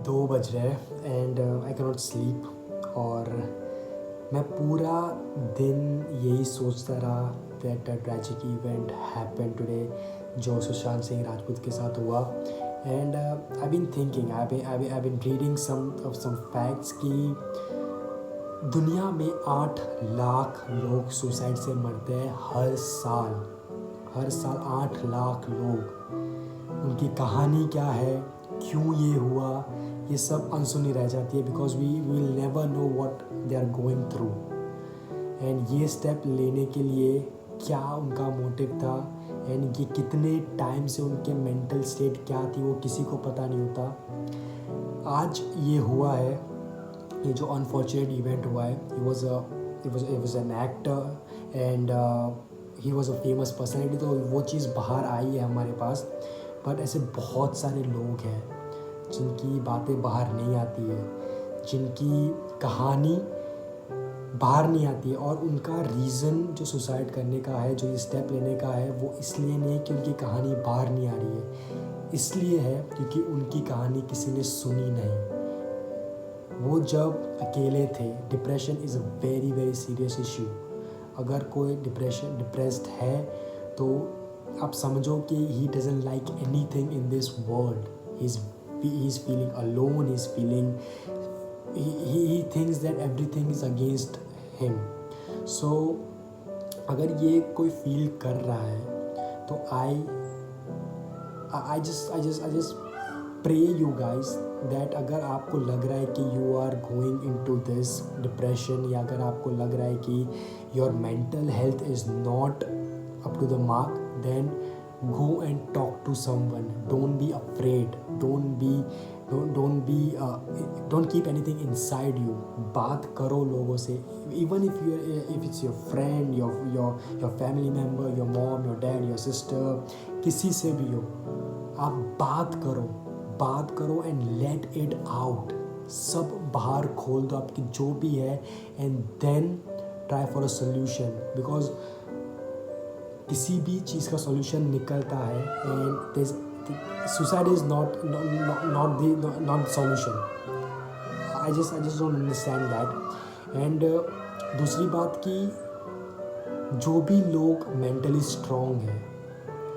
2 बज रहे हैं and I can not sleep. और मैं पूरा दिन यही सोचता रहा that tragic event happen today जो सुशांत सिंह राजपूत के साथ हुआ। And I been thinking, I been reading some facts कि दुनिया में 8 लाख लोग सुसाइड से मरते हैं हर साल। 8 लाख लोग। उनकी कहानी क्या है, क्यों ये हुआ, ये सब अनसुनी रह जाती है because we will never know what they are going through. एंड ये स्टेप लेने के लिए क्या उनका मोटिव था एंड ये कितने टाइम से उनके मेंटल स्टेट क्या थी वो किसी को पता नहीं होता। आज ये हुआ है, ये जो अनफॉर्चुनेट इवेंट हुआ है, he was an actor and he was a famous personality, तो वो चीज़ बाहर आई है हमारे पास। बट ऐसे बहुत सारे लोग हैं जिनकी बातें बाहर नहीं आती है, जिनकी कहानी बाहर नहीं आती है, और उनका रीज़न जो सुसाइड करने का है, जो ये स्टेप लेने का है, वो इसलिए नहीं है कि उनकी कहानी बाहर नहीं आ रही है, इसलिए है क्योंकि उनकी कहानी किसी ने सुनी नहीं। वो जब अकेले थे, depression is a very very serious issue. अगर कोई डिप्रेस्ड है तो आप समझो कि he doesn't like anything in this world. He is feeling alone, he is feeling, he thinks that everything is against him. So अगर ये कोई फील कर रहा है तो I just pray you guys that अगर आपको लग रहा है कि you are going into this depression, या अगर आपको लग रहा है कि your mental health is not up to the mark, then go and talk to someone. Don't be afraid. Don't keep anything inside you. बात करो लोगों से, even if it's your friend, your family member, your mom, your dad, your sister, किसी से भी हो, आप बात करो and let it out. सब बाहर खोल दो आपकी जो भी है, and then try for a solution, because किसी भी चीज़ का सॉल्यूशन निकलता है and suicide is not the solution. I just don't understand that. And दूसरी बात कि जो भी लोग मेंटली स्ट्रॉन्ग हैं,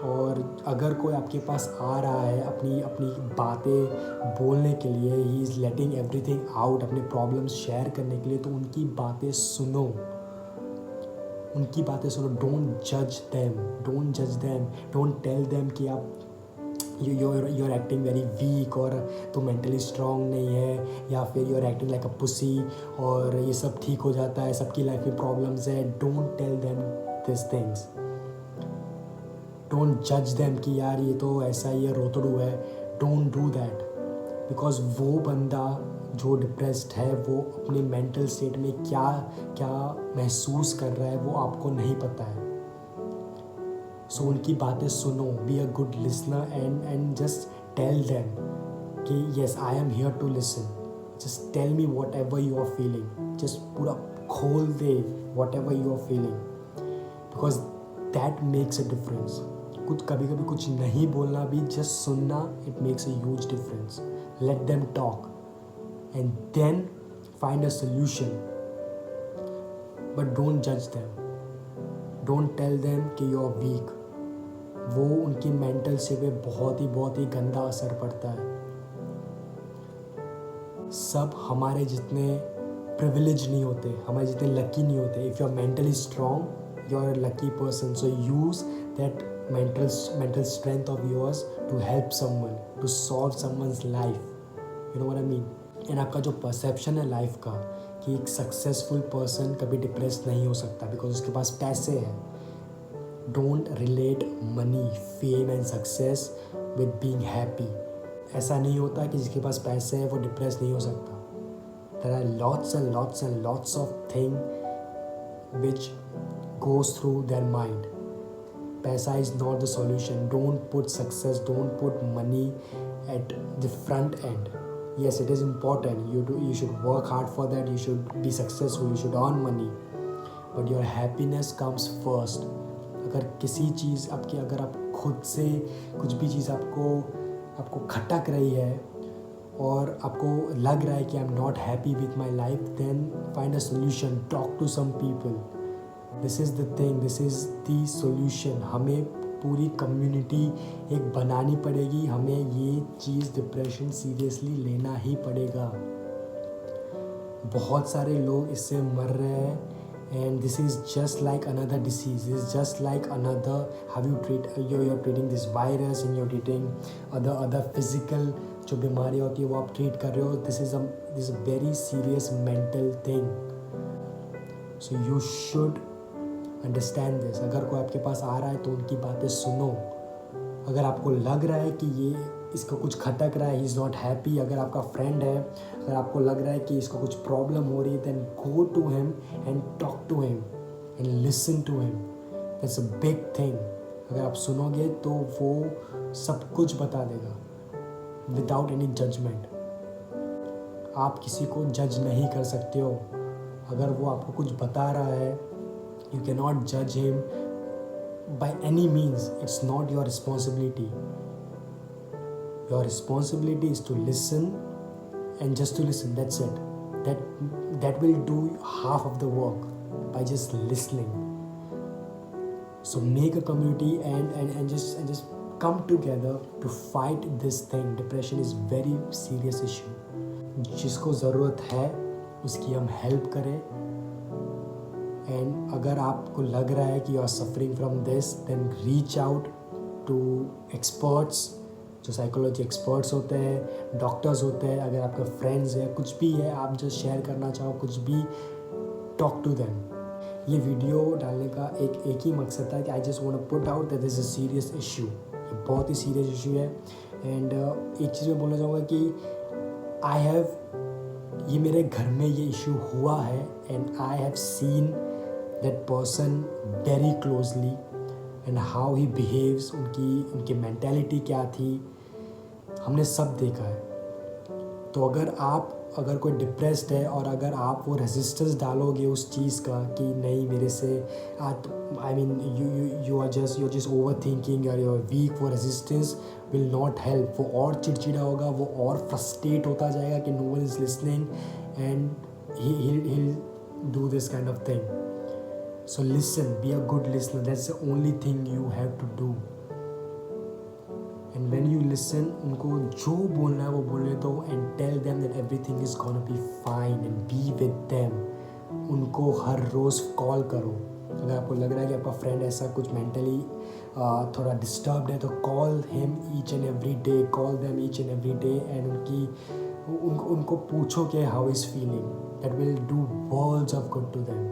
और अगर कोई आपके पास आ रहा है अपनी बातें बोलने के लिए, he is letting everything out, अपने प्रॉब्लम्स शेयर करने के लिए, तो उनकी बातें सुनो। डोंट जज देम, डोंट टेल देम कि आप you are acting very weak, और तो मेंटली स्ट्रॉन्ग नहीं है, या फिर you are acting like a pussy और ये सब ठीक हो जाता है, सबकी लाइफ में प्रॉब्लम्स है। Don't tell them this things. Don't जज देम कि यार ये तो ऐसा ही है, रोतड़ू है। डोंट डू दैट, बिकॉज वो बंदा जो डिप्रेस्ड है वो अपने मेंटल स्टेट में क्या क्या महसूस कर रहा है वो आपको नहीं पता है। सो उनकी बातें सुनो, be a good listener and just tell them कि yes I am here to listen, just tell me whatever you are feeling, just पूरा खोल दे whatever you are feeling, because that makes a difference. कभी कभी कुछ नहीं बोलना भी, जस्ट सुनना, it makes a huge difference. Let them talk and then find a solution, but don't judge them. Don't tell them कि you are weak. वो उनकी मेंटल से पे बहुत ही गंदा असर पड़ता है। सब हमारे जितने प्रिविलेज नहीं होते, हमारे जितने लकी नहीं होते। If you are mentally strong, you are a lucky person, so use that mental strength of yours to help someone, to solve someone's life. You know what I mean? And आपका जो perception है life का, कि एक successful person कभी depress नहीं हो सकता बिकॉज उसके पास पैसे हैं। Don't relate money, fame and success with being happy. ऐसा नहीं होता कि जिसके पास पैसे हैं वो डिप्रेस नहीं हो सकता। There are lots and lots of thing which goes through their mind. पैसा is not the solution. Don't put success, don't put money at the front end. Yes, it is important. You should work hard for that. You should be successful. You should earn money. But your happiness comes first. अगर किसी चीज़ अगर आप खुद से कुछ भी चीज़ आपको खटक रही है, और आपको लग रहा है कि I am not happy with my life, then find a solution, talk to some people. This is the thing, this is the solution. हमें पूरी कम्युनिटी एक बनानी पड़ेगी. हमें ये चीज़, डिप्रेशन सीरियसली लेना ही पड़ेगा. बहुत सारे लोग इससे मर रहे हैं. And this is just like another disease. It's just like another, how you treat, you're treating this virus and you're treating other physical जो बीमारियाँ होती है वो आप treat कर रहे हो. This is a very serious mental thing. So you should understand this. अगर कोई आपके पास आ रहा है तो उनकी बातें सुनो. अगर आपको लग रहा है कि ये इसका कुछ खटक रहा है, ही इज़ नॉट हैप्पी, अगर आपका फ्रेंड है, अगर आपको लग रहा है कि इसको कुछ प्रॉब्लम हो रही है, then go to him and talk to him and listen to him. That's a big thing. अगर आप सुनोगे तो वो सब कुछ बता देगा विदाउट एनी जजमेंट. आप किसी को जज नहीं कर सकते हो. अगर वो आपको कुछ बता रहा है, यू कैन नॉट जज him by any means. It's not your responsibility. Your responsibility is to listen and just to listen. That's it. That will do half of the work by just listening. So make a community and just come together to fight this thing. Depression is very serious issue. जिसको ज़रूरत है उसकी हम help करें. And अगर आपको लग रहा है कि you are suffering from this, then reach out to experts. जो साइकोलॉजी एक्सपर्ट्स होते हैं, डॉक्टर्स होते हैं. अगर आपके फ्रेंड्स हैं, कुछ भी है, आप जो शेयर करना चाहो कुछ भी, टॉक टू देम. ये वीडियो डालने का एक ही मकसद था कि I just want to put out that this is a serious issue. ये बहुत ही सीरियस इशू है. एंड एक चीज़ मैं बोलना चाहूँगा कि ये मेरे घर में ये इशू हुआ है and I have seen that person very closely and how he behaves. उनकी मेंटालिटी क्या थी, हमने सब देखा है. तो अगर कोई डिप्रेस्ड है और अगर आप वो रेजिस्टेंस डालोगे उस चीज़ का कि नहीं मेरे से, I mean you are just over thinking और यू आर वीक, वो रेजिस्टेंस विल नॉट हेल्प. वो और चिड़चिड़ा होगा, वो और फ्रस्ट्रेट होता जाएगा कि no one is listening and he'll do this kind of thing. So listen, be a good listener. That's the only thing you have to do. And when you listen, उनको जो बोलना है वो बोलने दो and tell them that everything is gonna be fine and be with them. उनको हर रोज़ call करो. अगर आपको लग रहा है कि आपका फ्रेंड ऐसा कुछ मेंटली थोड़ा डिस्टर्ब्ड है तो call him each and every day, call them each and every day and उनको पूछो कि how is feeling. That will do worlds of good to them.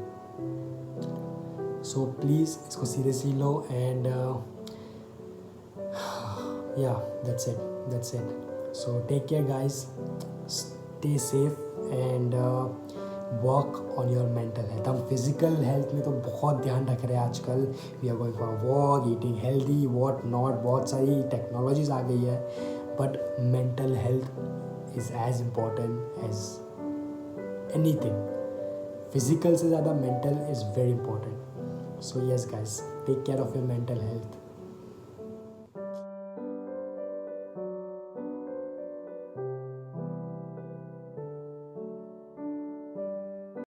So please इसको सीरियसली लो and yeah, that's it. So take care guys, stay safe and work on your mental health. हम physical health में तो बहुत ध्यान रख रहे हैं आजकल. We are going for a walk, eating healthy, what not, बहुत सारी टेक्नोलॉजीज आ गई है, but mental health is as important as anything. Physical से ज़्यादा mental is very important. So yes guys, take care of your mental health.